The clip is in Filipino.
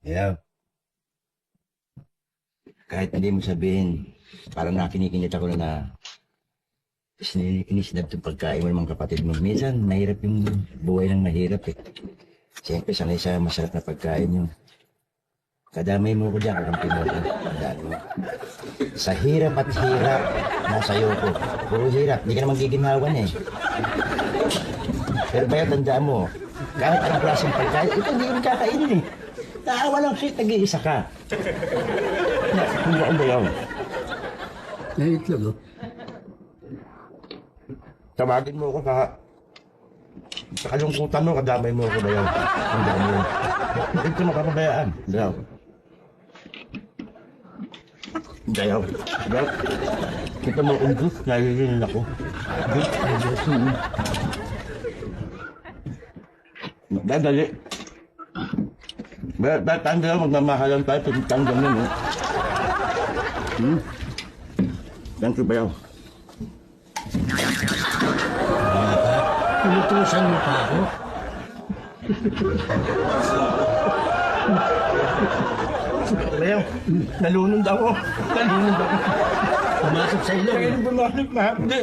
Kaya, kahit hindi mo sabihin, parang nakinikinit ako na inisinab itong pagkain mo ng mga kapatid mo. Minsan, mahirap yung buhay ng mahirap eh. Siyempre, sanay sa masarap na pagkain yun. Kadamay mo ko dyan, kakampi mo ko. Tandaan mo. Sa hirap at hirap, nasa iyo ko. Puro hirap, hindi ka naman giginhawan eh. Pero bayo, tandaan mo, kahit anong klaseng pagkain, ito hindi rin kakainin eh. Naawa lang shit, nag-iisa ka. Hindi ako bayaw. May itlog, oh. Tawagin mo ako sa kalungkutan mo, kadamay mo ako bayaw. Tandaan mo. Hindi ko makapabayaan. Bayaw. Bayaw. Bayaw. Kita mo ang Diyos, nahihinin ako. Diyos, ang Diyos. Dadali. Ba't tanda magmamahalan tayo pag tanggam nun, eh? Thank you, bayaw. Pinutusan mo pa ako? Bayaw, nalunod ako. Nalunod ako. Pumasok sa ilong. Kaya bumalik na. Hindi.